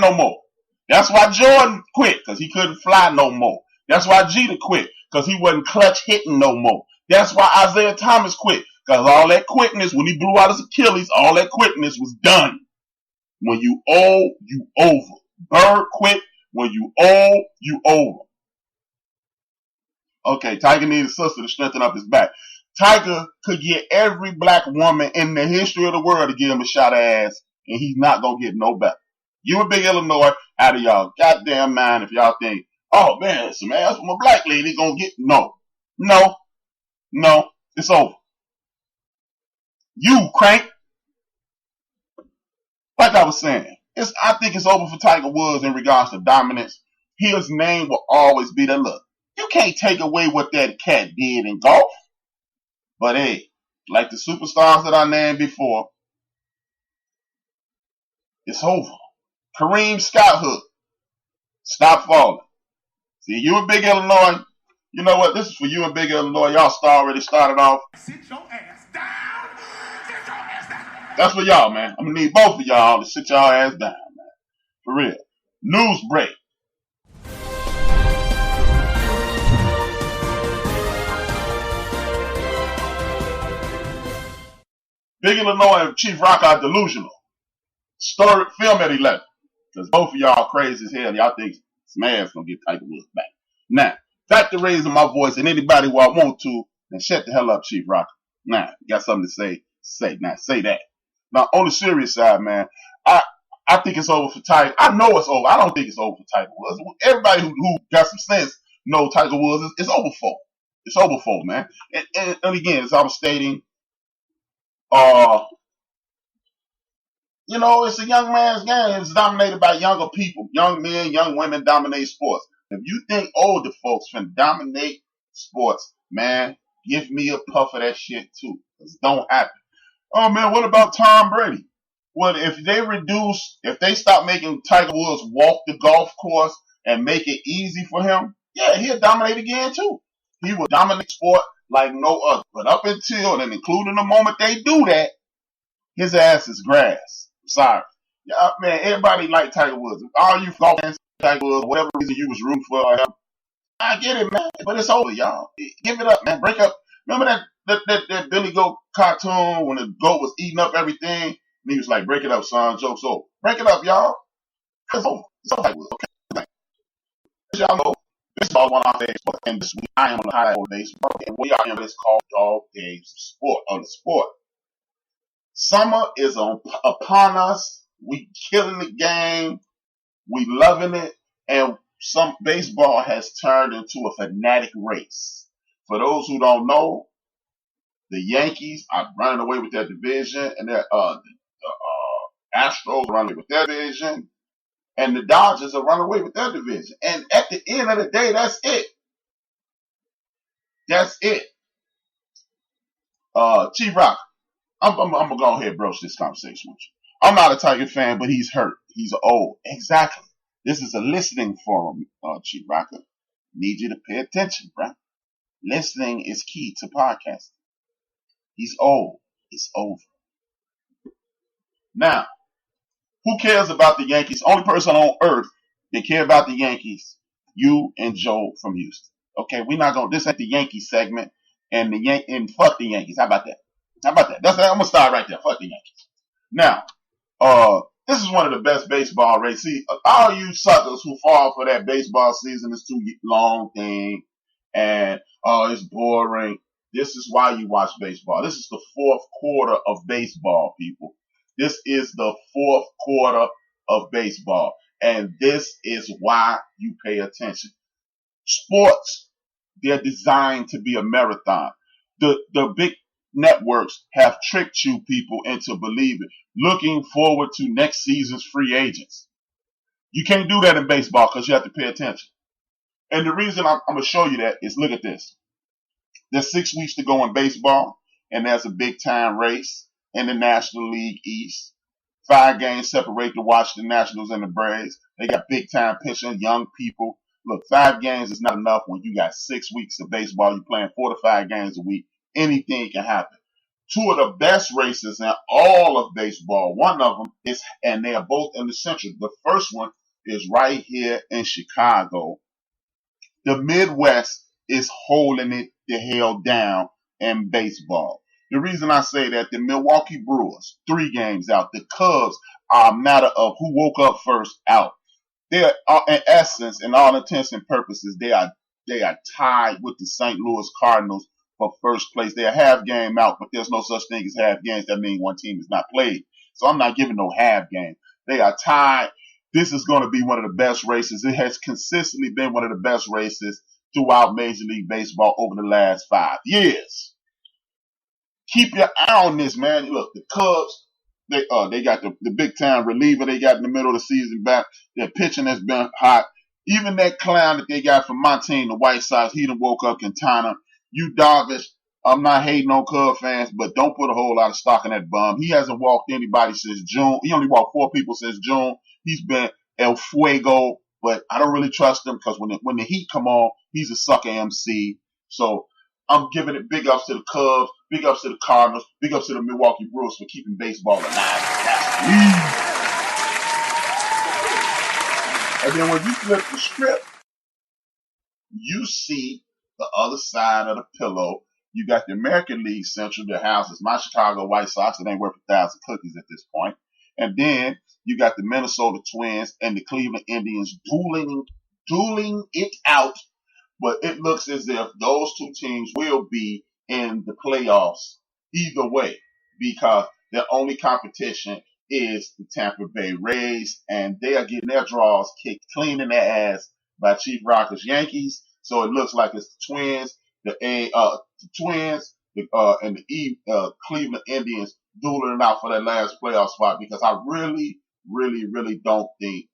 no more. That's why Jordan quit, because he couldn't fly no more. That's why Jeter quit, because he wasn't clutch hitting no more. That's why Isaiah Thomas quit, because all that quickness, when he blew out his Achilles, all that quickness was done. When you old, you over. Bird quit. When you old, you over. Okay, Tiger needs a sister to strengthen up his back. Tiger could get every black woman in the history of the world to give him a shot of ass, and he's not going to get no better. You in Big Illinois, out of y'all goddamn mind if y'all think, oh man, some ass from a black lady going to get... No, it's over. You, crank. Like I was saying, I think it's over for Tiger Woods in regards to dominance. His name will always be there. Look, you can't take away what that cat did in golf. But hey, like the superstars that I named before, it's over. Kareem Scott Hook, stop falling. See, you in Big Illinois, you know what? This is for you in Big Illinois. Y'all already started off. Sit your ass down. Sit your ass down. That's for y'all, man. I'm going to need both of y'all to sit y'all ass down, man. For real. News break. Big Illinois and Chief Rock are delusional. Story film at 11. Because both of y'all crazy as hell. Y'all think some ass gonna get Tiger Woods back. Now, back to raising my voice, and anybody who I want to, then shut the hell up, Chief Rock. Now, you got something to say? Say that. Now, on the serious side, man, I think it's over for Tiger. I know it's over. I don't think it's over for Tiger Woods. Everybody who got some sense know Tiger Woods is over for. It's over for, man. And again, as I was stating, it's a young man's game. It's dominated by younger people. Young men, young women dominate sports. If you think older folks can dominate sports, man, give me a puff of that shit too. It don't happen. Oh man, what about Tom Brady? Well, if they stop making Tiger Woods walk the golf course and make it easy for him, yeah, he'll dominate again too. He will dominate sport like no other. But up until and including the moment they do that, his ass is grass. I'm sorry. Yeah, man, everybody like Tiger Woods. All you golf fans, Tiger Woods, whatever reason you was rooting for him, I get it, man. But it's over, y'all. Give it up, man. Break up. Remember that Billy Goat cartoon when the goat was eating up everything? And he was like, break it up, son. Joke's over. Break it up, y'all. It's over. It's over. Okay. As y'all know, baseball is one of our favorite sports. And this week, I am on the highlight of baseball. And we are in what is called Dog Days of the sport. Summer is upon us. We killing the game. We loving it. And some baseball has turned into a fanatic race. For those who don't know, the Yankees are running away with their division, and the Astros are running away with their division, and the Dodgers are running away with their division. And at the end of the day, that's it. That's it. Chief Rock, I'm gonna go ahead and broach this conversation with you. I'm not a Tiger fan, but he's hurt. He's old. Exactly. This is a listening forum, Chief Rocker. Need you to pay attention, bro. Listening is key to podcasting. He's old. It's over. Now, who cares about the Yankees? Only person on earth that care about the Yankees, you and Joe from Houston. Okay, we're not gonna. This ain't the Yankee segment, and fuck the Yankees. How about that? I'm gonna start right there. Fuck the Yankees. Now, this is one of the best baseball races. See, all you suckers who fall for that baseball season is too long thing, and it's boring. This is why you watch baseball. This is the fourth quarter of baseball, people. This is the fourth quarter of baseball, and this is why you pay attention. Sports, they're designed to be a marathon. The big networks have tricked you people into believing, looking forward to next season's free agents. You can't do that in baseball because you have to pay attention. And the reason I'm going to show you that is, look at this. There's 6 weeks to go in baseball, and there's a big-time race in the National League East. 5 games separate the Washington Nationals and the Braves. They got big-time pitching, young people. Look, 5 games is not enough when you got 6 weeks of baseball. You're playing 4 to 5 games a week. Anything can happen. two of the best races in all of baseball. One of them is, and they are both in the Central. The first one is right here in Chicago. The Midwest is holding it the hell down in baseball. The reason I say that, the Milwaukee Brewers, 3 games out. The Cubs are a matter of who woke up first out. They are, in essence, in all intents and purposes, they are tied with the St. Louis Cardinals for first place. They're a half game out, but there's no such thing as half games. That means one team is not played. So I'm not giving no half game. They are tied. This is going to be one of the best races. It has consistently been one of the best races throughout Major League Baseball over the last 5 years. Keep your eye on this, man. Look, the Cubs, they got the big time reliever they got in the middle of the season back. Their pitching has been hot. Even that clown that they got from my team, the White Sox, he done woke up Quintana. You doggish, I'm not hating on Cub fans, but don't put a whole lot of stock in that bum. He hasn't walked anybody since June. He only walked 4 people since June. He's been El Fuego, but I don't really trust him because when the heat come on, he's a sucker MC. So I'm giving it big ups to the Cubs, big ups to the Cardinals, big ups to the Milwaukee Brewers for keeping baseball alive. That's me. And then when you flip the script, you see the other side of the pillow. You got the American League Central that houses my Chicago White Sox. It ain't worth 1,000 cookies at this point. And then you got the Minnesota Twins and the Cleveland Indians dueling it out. But it looks as if those 2 teams will be in the playoffs either way, because their only competition is the Tampa Bay Rays, and they are getting their draws kicked clean in their ass by Chief Rockers Yankees. So it looks like it's the Twins, and the Cleveland Indians dueling it out for that last playoff spot, because I really, really, really don't think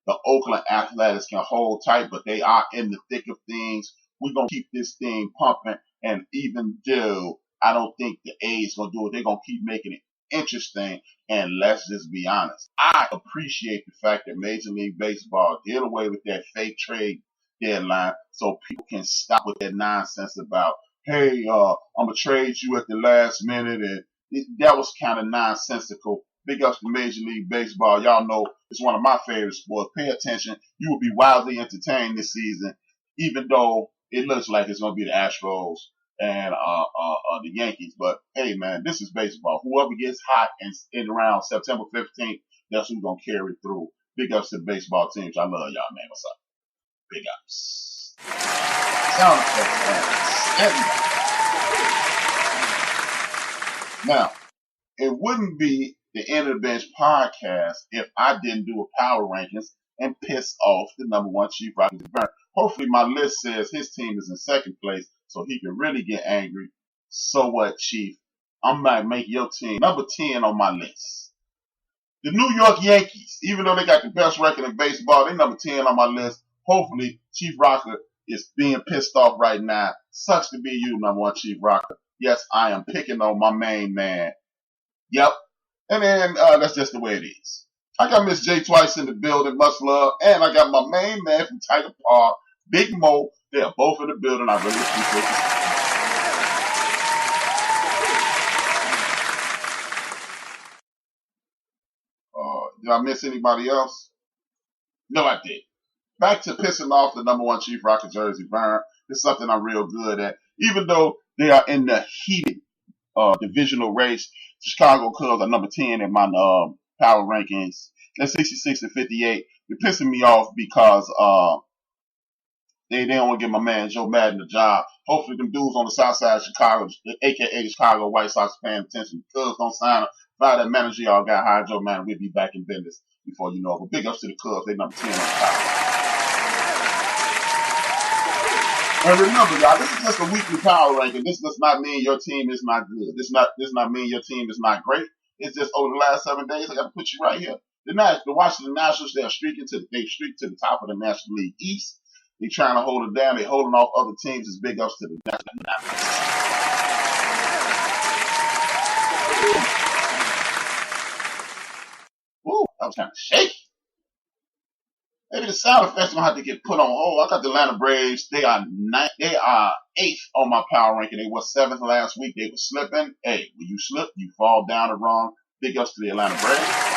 the Oakland Athletics can hold tight, but they are in the thick of things. We're going to keep this thing pumping, and even though I don't think the A's going to do it, they're going to keep making it interesting. And let's just be honest, I appreciate the fact that Major League Baseball did away with that fake trade deadline so people can stop with that nonsense about, hey, I'm going to trade you at the last minute. And that was kind of nonsensical. Big ups to Major League Baseball. Y'all know it's one of my favorite sports. Pay attention. You will be wildly entertained this season, even though it looks like it's going to be the Astros and the Yankees. But hey, man, this is baseball. Whoever gets hot in around September 15th, that's who's going to carry through. Big ups to the baseball teams. I love y'all, man. What's up? Big ups. Sound effects, man. Now, it wouldn't be the End of the Bench podcast if I didn't do a power rankings and piss off the number 1 Chief Rockets. Hopefully my list says his team is in second place so he can really get angry. So what, Chief? I'm going to make your team number 10 on my list. The New York Yankees, even though they got the best record in baseball, they number 10 on my list. Hopefully Chief Rocker is being pissed off right now. Sucks to be you, number 1 Chief Rocker. Yes, I am picking on my main man. Yep. And then that's just the way it is. I got Miss J twice in the building, much love. And I got my main man from Tiger Park, Big Mo. They are both in the building. I really appreciate it. Did I miss anybody else? No, I did. Back to pissing off the number 1 Chief Rocker jersey burn. It's something I'm real good at. Even though they are in the heated divisional race, the Chicago Cubs are number 10 in my power rankings. They're 66 and 58. They're pissing me off because they don't want to give my man Joe Madden a job. Hopefully them dudes on the south side of Chicago, aka the Chicago White Sox, paying attention. The Cubs don't sign him. Fire that manager y'all got hired, Joe Madden. We'll be back in business before you know it. But big ups to the Cubs. They number 10 on the power. And remember, y'all, this is just a weekly power ranking. This does not mean your team is not good. This not mean your team is not great. It's just over the last 7 days, I got to put you right here. The Washington Nationals, they streak to the top of the National League East. They're trying to hold it down. They're holding off other teams. It's big ups to the Nationals. Woo, that was kind of shaky. Maybe the sound effects gonna have to get put on hold. I got the Atlanta Braves. They are 8th on my power ranking. They were 7th last week. They were slipping. Hey, when you slip, you fall down the wrong. Big ups to the Atlanta Braves.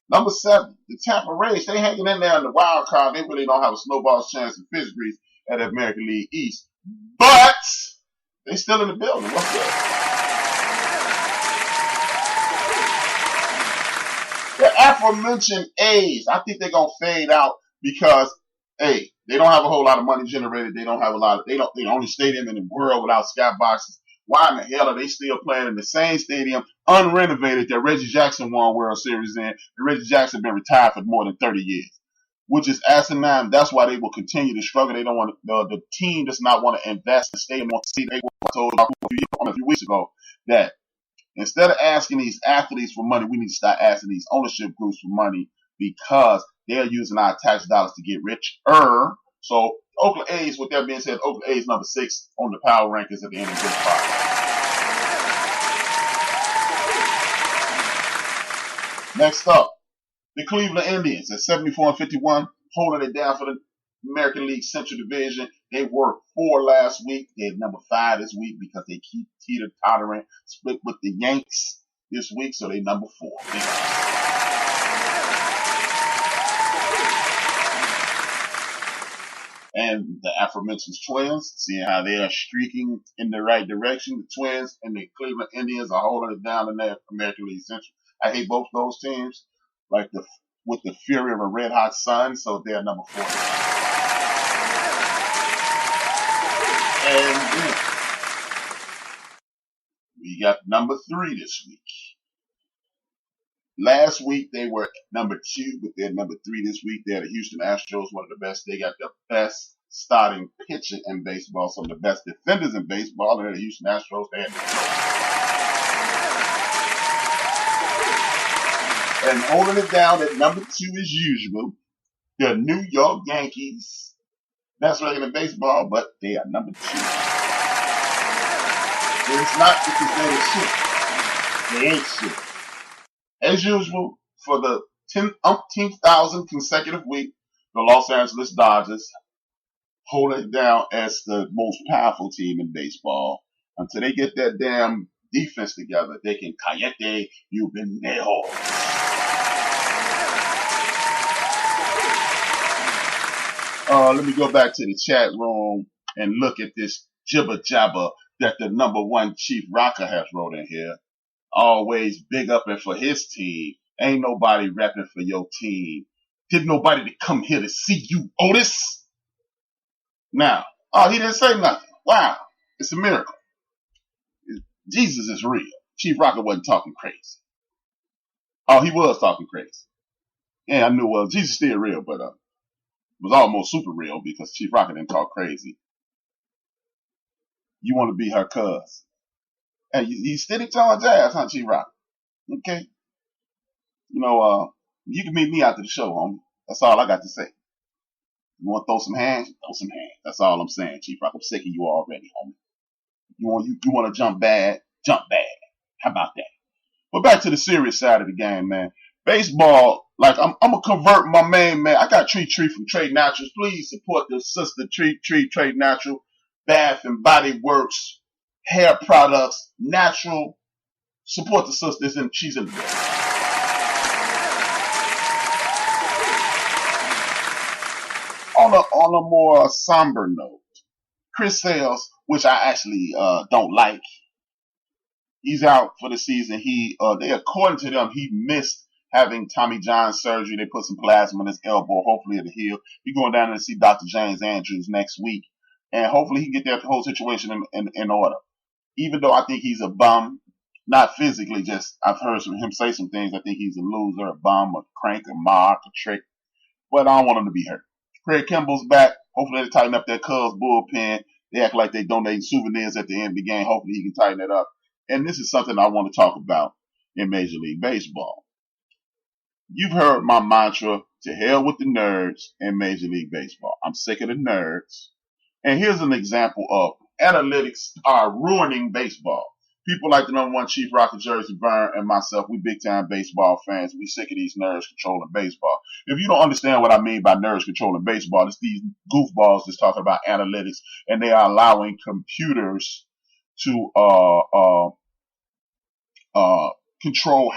Number 7, the Tampa Rays. They hanging in there in the wild card. They really don't have a snowball's chance in fish grease at the American League East. But they still in the building. What's good? The aforementioned A's, I think they're going to fade out because, hey, they don't have a whole lot of money generated. They don't have a lot of, they're the only stadium in the world without skyboxes. Why in the hell are they still playing in the same stadium, unrenovated, that Reggie Jackson won World Series in? And Reggie Jackson been retired for more than 30 years, which is asinine. That's why they will continue to struggle. They don't want to, the team does not want to invest in stadium. They told a few weeks ago that instead of asking these athletes for money, we need to start asking these ownership groups for money because they're using our tax dollars to get richer. So Oakland A's, with that being said, Oakland A's number 6 on the power rankings at the end of this podcast. Next up, the Cleveland Indians at 74-51, holding it down for the American League Central Division. They were 4 last week. They're number 5 this week because they keep teeter-tottering, split with the Yanks this week, so they number 4. And the aforementioned Twins, seeing how they are streaking in the right direction. The Twins and the Cleveland Indians are holding it down in the American League Central. I hate both those teams, like with the fury of a red-hot sun, so they're number 4. And then we got number 3 this week. Last week they were number 2, but they're number 3 this week. They're the Houston Astros, one of the best. They got the best starting pitcher in baseball, some of the best defenders in baseball. They're the Houston Astros. They had and holding it down at number 2 as usual, the New York Yankees. That's regular baseball, but they are number 2. It's not because they're shit. They ain't shit. As usual, for the 10,000th consecutive week, the Los Angeles Dodgers hold it down as the most powerful team in baseball. Until they get that damn defense together, they can callete you pendejos. Let me go back to the chat room and look at this jibber jabber that the number 1 Chief Rocker has wrote in here. Always big upping for his team. Ain't nobody repping for your team. Did nobody to come here to see you, Otis? Now, he didn't say nothing. Wow, it's a miracle. Jesus is real. Chief Rocker wasn't talking crazy. Oh, he was talking crazy. Yeah, I knew Jesus is still real, but it was almost super real because Chief Rocker didn't talk crazy. You want to be her cuz. Hey, you steady telling jazz, huh, Chief Rocker? Okay. You know, you can meet me after the show, homie. That's all I got to say. You want to throw some hands? Throw some hands. That's all I'm saying, Chief Rock. I'm sick of you already, homie. You want to jump bad? Jump bad. How about that? But back to the serious side of the game, man. Baseball, like I'm gonna convert my main man. I got Tree from Trade Naturals. Please support the sister Tree Trade Natural, Bath and Body Works, hair products, natural. Support the sisters, and she's in the building. On a more somber note, Chris Sales, which I actually don't like, he's out for the season. According to them, he missed having Tommy John surgery. They put some plasma in his elbow. Hopefully it'll heal. He's going down to see Dr. James Andrews next week, and hopefully he can get that whole situation in order. Even though I think he's a bum, not physically, just I've heard him say some things. I think he's a loser, a bum, a crank, a mark, a trick, but I don't want him to be hurt. Craig Kimball's back. Hopefully they tighten up that Cubs bullpen. They act like they donate souvenirs at the end of the game. Hopefully he can tighten it up. And this is something I want to talk about in Major League Baseball. You've heard my mantra, to hell with the nerds in Major League Baseball. I'm sick of the nerds. And here's an example of analytics are ruining baseball. People like the number one Chief Rocket Jersey Vern and myself, we big time baseball fans. We sick of these nerds controlling baseball. If you don't understand what I mean by nerds controlling baseball, it's these goofballs that's talking about analytics, and they are allowing computers to control